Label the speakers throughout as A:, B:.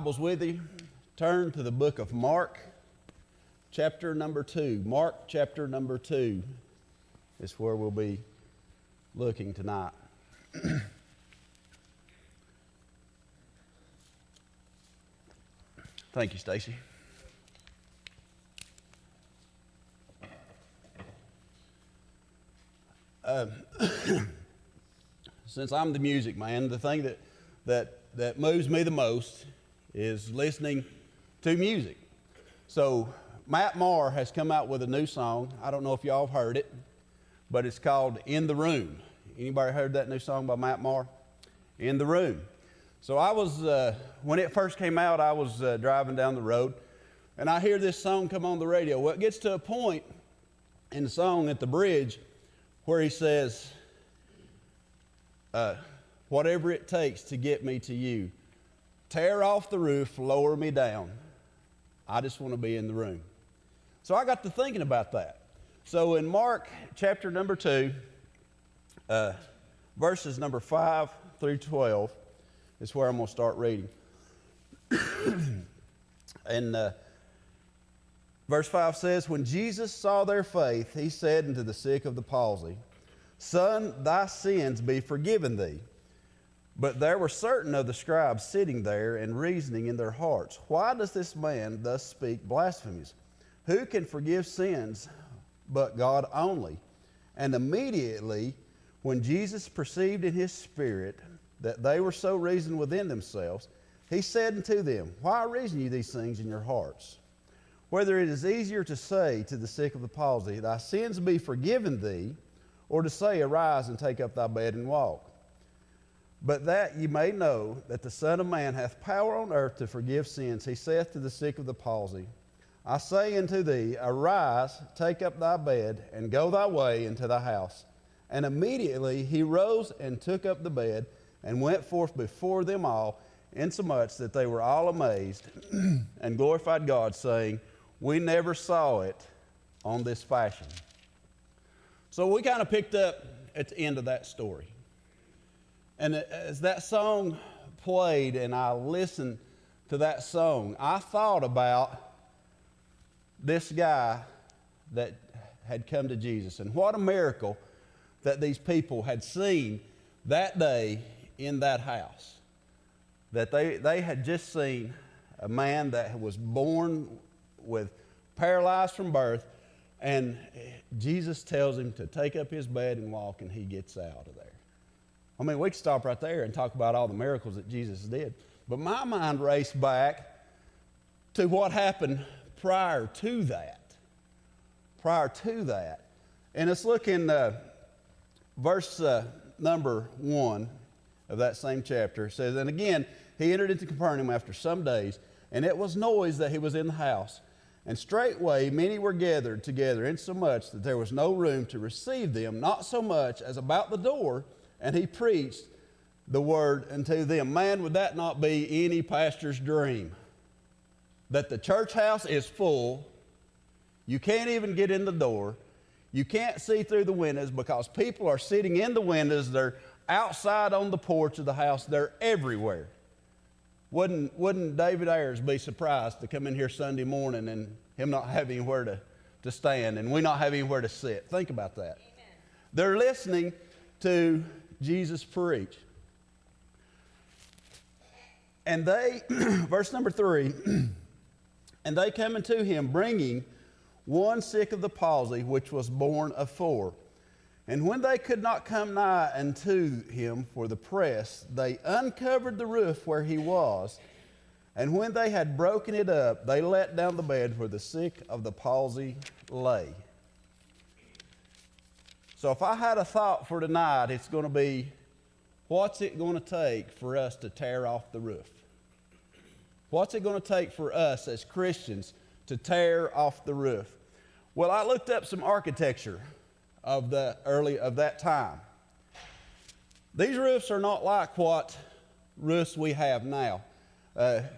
A: Bibles with you, turn to the book of Mark, chapter number 2. Mark, chapter number 2 is where we'll be looking tonight. Thank you, Stacy. Since I'm the music man, the thing that moves me the most is listening to music. So Matt Maher has come out with a new song. I don't know if y'all have heard it, but it's called In the Room. Anybody heard that new song by Matt Maher? In the Room. So I was, when it first came out, I was driving down the road, and I hear this song come on the radio. Well, it gets to a point in the song at the bridge where he says, whatever it takes to get me to you, tear off the roof, lower me down. I just want to be in the room. So I got to thinking about that. So in Mark chapter number 2, verses number 5 through 12 is where I'm going to start reading. And verse 5 says, When Jesus saw their faith, he said unto the sick of the palsy, Son, thy sins be forgiven thee. But there were certain of the scribes sitting there and reasoning in their hearts, Why does this man thus speak blasphemies? Who can forgive sins but God only? And immediately, when Jesus perceived in his spirit that they were so reasoned within themselves, he said unto them, Why reason ye these things in your hearts? Whether it is easier to say to the sick of the palsy, Thy sins be forgiven thee, or to say, Arise and take up thy bed and walk. But that ye may know that the Son of Man hath power on earth to forgive sins, he saith to the sick of the palsy, I say unto thee, Arise, take up thy bed, and go thy way into thy house. And immediately he rose and took up the bed, and went forth before them all, insomuch that they were all amazed, and glorified God, saying, We never saw it on this fashion. So we kind of picked up at the end of that story. And as that song played and I listened to that song, I thought about this guy that had come to Jesus and what a miracle that these people had seen that day in that house. That they had just seen a man that was born with paralyzed from birth, and Jesus tells him to take up his bed and walk, and he gets out of there. I mean, we could stop right there and talk about all the miracles that Jesus did. But my mind raced back to what happened prior to that. Prior to that. And let's look in verse number 1 of that same chapter. It says, And again, he entered into Capernaum after some days, and it was noised that he was in the house. And straightway many were gathered together, insomuch that there was no room to receive them, not so much as about the door, and he preached the word unto them. Man, would that not be any pastor's dream? That the church house is full. You can't even get in the door. You can't see through the windows because people are sitting in the windows. They're outside on the porch of the house. They're everywhere. Wouldn't David Ayers be surprised to come in here Sunday morning and him not have anywhere to stand and we not have anywhere to sit? Think about that. Amen. They're listening to Jesus preach. And they, verse number 3, and they come unto him, bringing one sick of the palsy, which was born of 4. And when they could not come nigh unto him for the press, they uncovered the roof where he was. And when they had broken it up, they let down the bed where the sick of the palsy lay. So if I had a thought for tonight, it's going to be, what's it going to take for us to tear off the roof? What's it going to take for us as Christians to tear off the roof? Well, I looked up some architecture of that time. These roofs are not like what roofs we have now.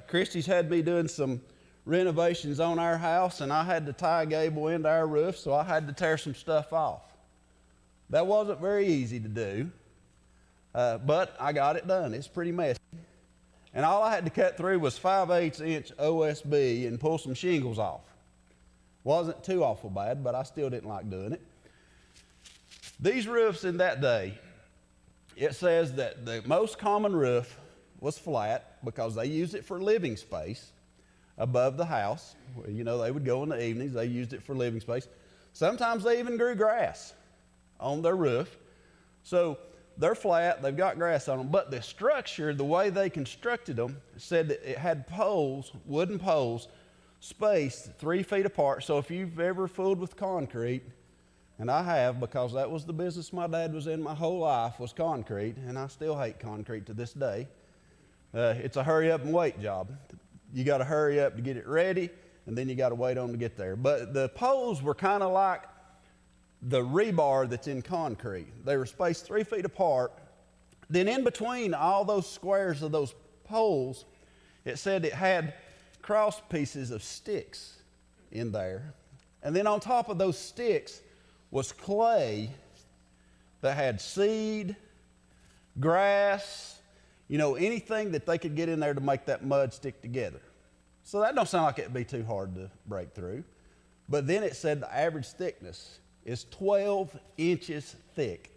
A: Christy's had me doing some renovations on our house, and I had to tie a gable into our roof, so I had to tear some stuff off. That wasn't very easy to do, but I got it done. It's pretty messy. And all I had to cut through was 5/8 inch OSB and pull some shingles off. Wasn't too awful bad, but I still didn't like doing it. These roofs in that day, it says that the most common roof was flat because they used it for living space above the house. You know, they would go in the evenings, they used it for living space. Sometimes they even grew grass on their roof. So they're flat, they've got grass on them, but the structure, the way they constructed them, said that it had poles, wooden poles, spaced 3 feet apart. So if you've ever fooled with concrete, and I have, because that was the business my dad was in my whole life, was concrete, and I still hate concrete to this day. It's a hurry up and wait job. You got to hurry up to get it ready, and then you got to wait on to get there. But the poles were kind of like the rebar that's in concrete. They were spaced 3 feet apart. Then in between all those squares of those poles, it said it had cross pieces of sticks in there. And then on top of those sticks was clay that had seed, grass, you know, anything that they could get in there to make that mud stick together. So that don't sound like it'd be too hard to break through. But then it said the average thickness is 12 inches thick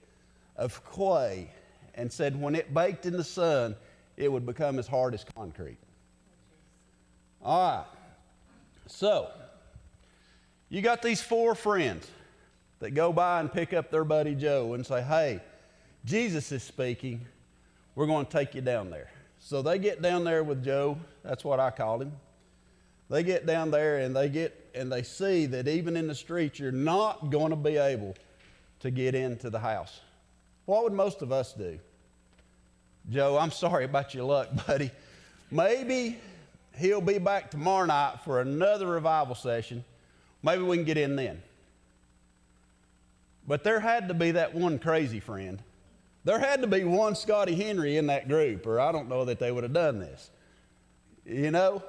A: of clay, and said when it baked in the sun, it would become as hard as concrete. All right. So you got these 4 friends that go by and pick up their buddy Joe and say, hey, Jesus is speaking. We're going to take you down there. So they get down there with Joe. That's what I called him. They get down there and they see that even in the streets, you're not going to be able to get into the house. What would most of us do? Joe, I'm sorry about your luck, buddy. Maybe he'll be back tomorrow night for another revival session. Maybe we can get in then. But there had to be that one crazy friend. There had to be one Scotty Henry in that group, or I don't know that they would have done this. You know,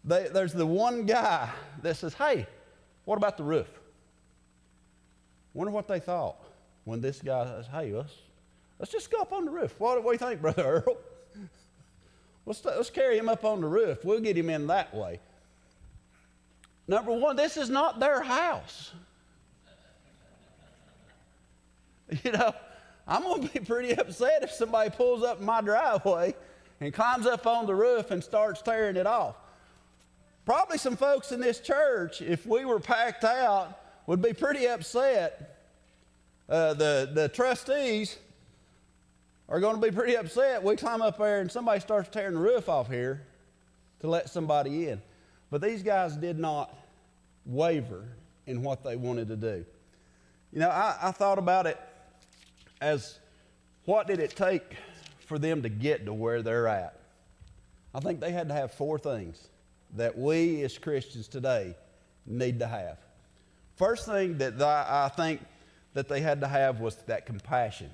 A: there's the one guy that says, hey, what about the roof? Wonder what they thought when this guy says, hey, let's just go up on the roof. What do you think, Brother Earl? Let's carry him up on the roof. We'll get him in that way. Number one, this is not their house. You know, I'm going to be pretty upset if somebody pulls up in my driveway and climbs up on the roof and starts tearing it off. Probably some folks in this church, if we were packed out, would be pretty upset. The trustees are going to be pretty upset. We climb up there and somebody starts tearing the roof off here to let somebody in. But these guys did not waver in what they wanted to do. You know, I thought about it as what did it take for them to get to where they're at? I think they had to have 4 things that we as Christians today need to have. First thing that I think that they had to have was that compassion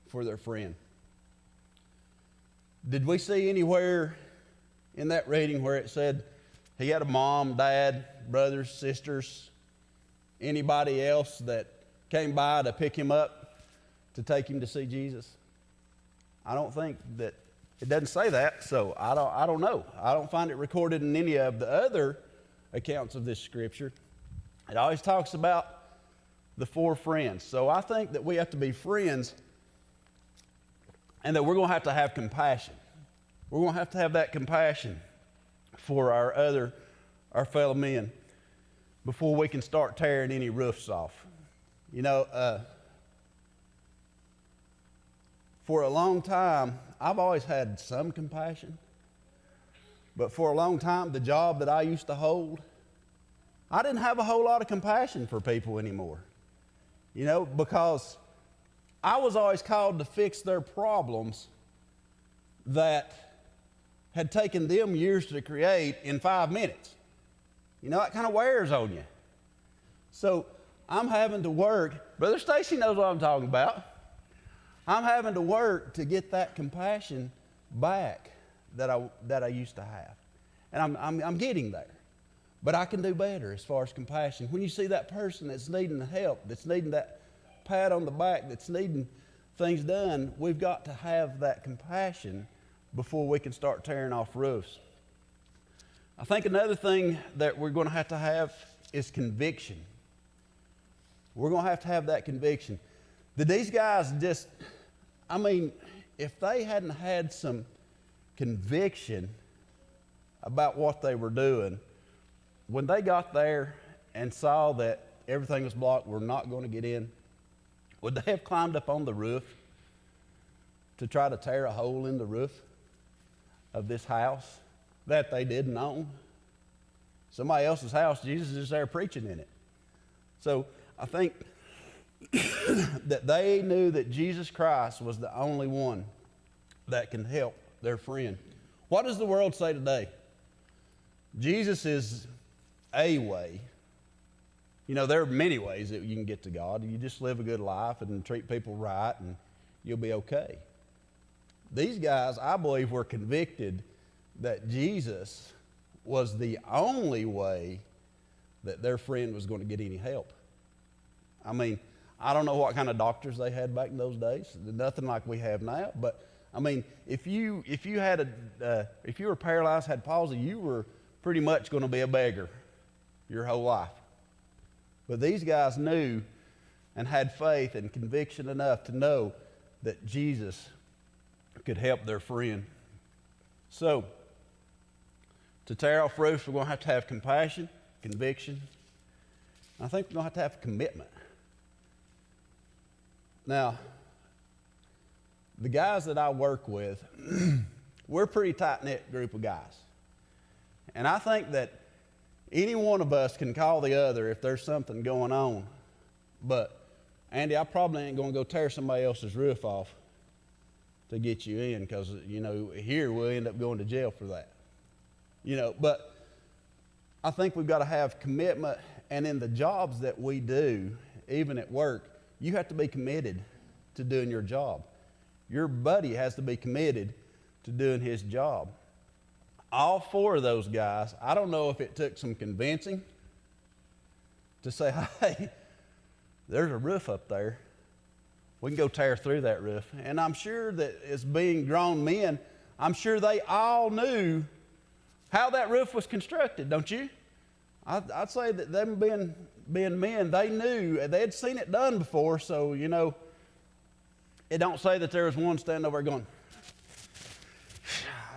A: for their friend. Did we see anywhere in that reading where it said he had a mom, dad, brothers, sisters, anybody else that came by to pick him up to take him to see Jesus? I don't think that, it doesn't say that, so I don't know. I don't find it recorded in any of the other accounts of this scripture. It always talks about the 4 friends. So I think that we have to be friends and that we're going to have compassion. We're going to have that compassion for our fellow men before we can start tearing any roofs off. You know, for a long time, I've always had some compassion, but for a long time, the job that I used to hold, I didn't have a whole lot of compassion for people anymore. You know, because I was always called to fix their problems that had taken them years to create in 5 minutes. You know, that kind of wears on you. So I'm having to work. Brother Stacy knows what I'm talking about. I'm having to work to get that compassion back that I used to have. And I'm getting there. But I can do better as far as compassion. When you see that person that's needing help, that's needing that pat on the back, that's needing things done, we've got to have that compassion before we can start tearing off roofs. I think another thing that we're going to have is conviction. We're going to have that conviction. Did these guys just, if they hadn't had some conviction about what they were doing, when they got there and saw that everything was blocked, we're not going to get in, would they have climbed up on the roof to try to tear a hole in the roof of this house that they didn't own? Somebody else's house, Jesus is there preaching in it. So I think that they knew that Jesus Christ was the only one that can help their friend. What does the world say today? Jesus is a way. You know, there are many ways that you can get to God. You just live a good life and treat people right and you'll be okay. These guys, I believe, were convicted that Jesus was the only way that their friend was going to get any help. I don't know what kind of doctors they had back in those days. Nothing like we have now. But if you were paralyzed, had palsy, you were pretty much going to be a beggar your whole life. But these guys knew and had faith and conviction enough to know that Jesus could help their friend. So, to tear off roofs, we're going to have compassion, conviction. I think we're going to have commitment. Now, the guys that I work with, we're a pretty tight-knit group of guys. And I think that any one of us can call the other if there's something going on. But, Andy, I probably ain't going to go tear somebody else's roof off to get you in because, here we'll end up going to jail for that. But I think we've got to have commitment. And in the jobs that we do, even at work, you have to be committed to doing your job. Your buddy has to be committed to doing his job. All four of those guys, I don't know if it took some convincing to say, hey, there's a roof up there. We can go tear through that roof. And I'm sure that as being grown men, I'm sure they all knew how that roof was constructed, don't you? I'd say that them being men, they knew, they had seen it done before, so, it don't say that there was one standing over going,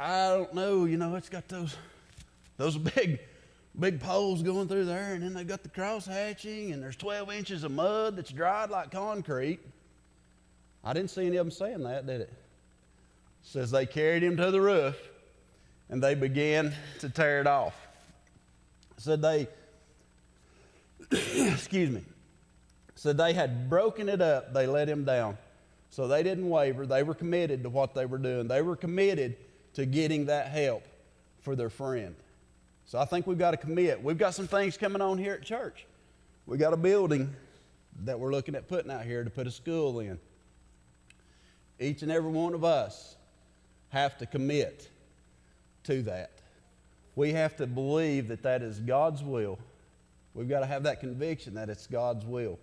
A: I don't know, it's got those big poles going through there, and then they got the cross hatching, and there's 12 inches of mud that's dried like concrete. I didn't see any of them saying that, did it? It says they carried him to the roof, and they began to tear it off. Said they, said they had broken it up. They let him down. So they didn't waver. They were committed to what they were doing. They were committed to getting that help for their friend. So I think we've got to commit. We've got some things coming on here at church. We got a building that we're looking at putting out here to put a school in. Each and every one of us have to commit to that. We have to believe that that is God's will. We've got to have that conviction that it's God's will.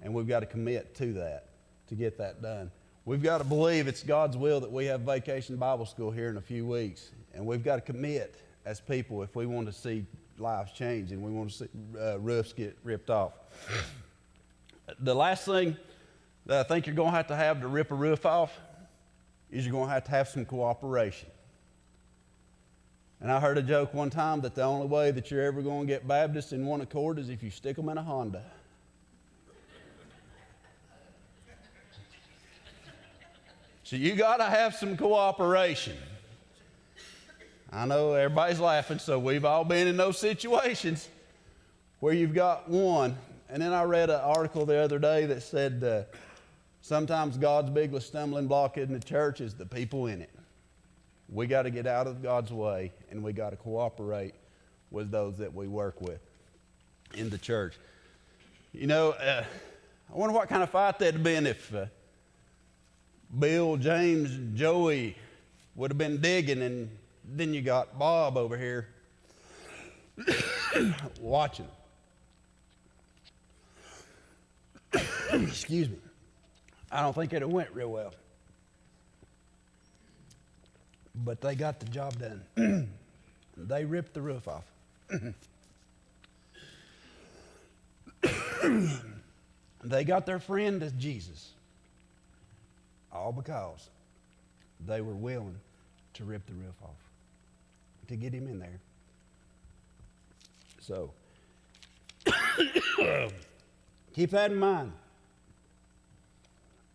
A: And we've got to commit to that, to get that done. We've got to believe it's God's will that we have Vacation Bible School here in a few weeks. And we've got to commit as people if we want to see lives change and we want to see roofs get ripped off. The last thing that I think you're going to have to rip a roof off is you're going to have some cooperation. And I heard a joke one time that the only way that you're ever going to get Baptists in one accord is if you stick them in a Honda. So you got to have some cooperation. I know everybody's laughing, so we've all been in those situations where you've got one. And then I read an article the other day that said sometimes God's biggest stumbling block in the church is the people in it. We got to get out of God's way, and we got to cooperate with those that we work with in the church. I wonder what kind of fight that'd have been if Bill, James, Joey would have been digging, and then you got Bob over here watching. Excuse me. I don't think it went real well. but they got the job done. They ripped the roof off. They got their friend as Jesus, all because they were willing to rip the roof off to get him in there. So, keep that in mind.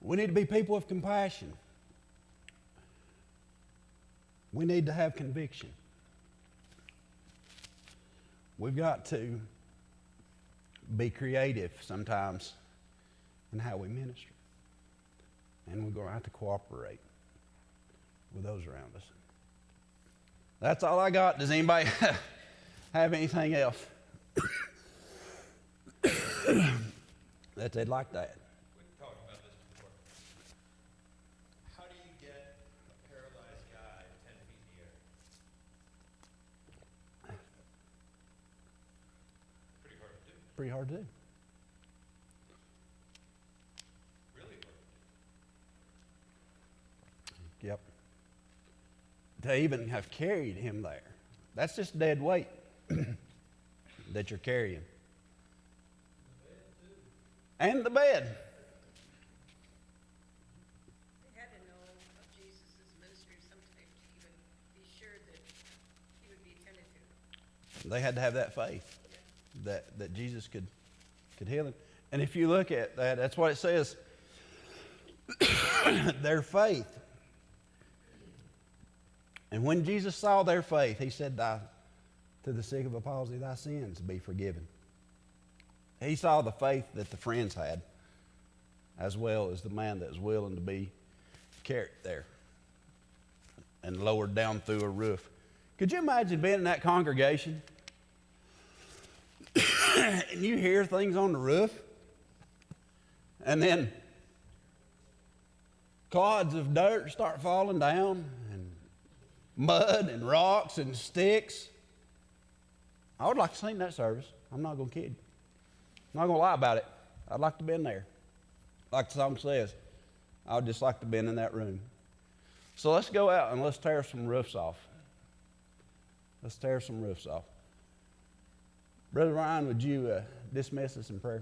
A: We need to be people of compassion. We need to have conviction. We've got to be creative sometimes in how we minister. And we're going to have to cooperate with those around us. That's all I got. Does anybody have anything else that they'd like to add?
B: We've talked about this before. How do you get a paralyzed guy 10 feet in the air? Pretty hard to do.
A: Pretty hard to do.
B: Really hard to do.
A: Yep. To even have carried him there. That's just dead weight that you're carrying. And the bed.
C: They had to know of Jesus' ministry sometime to even be sure that he would be attended to.
A: They had to have that faith that Jesus could heal him. And if you look at that, that's what it says. Their faith. And when Jesus saw their faith, he said, to the sick of a palsy, thy sins be forgiven. He saw the faith that the friends had, as well as the man that was willing to be carried there and lowered down through a roof. Could you imagine being in that congregation and you hear things on the roof and then clods of dirt start falling down and mud and rocks and sticks? I would like to sing that service. I'm not going to kid you. I'm not going to lie about it. I'd like to have been there. Like the song says, I would just like to have been in that room. So let's go out and let's tear some roofs off. Let's tear some roofs off. Brother Ryan, would you dismiss us in prayer?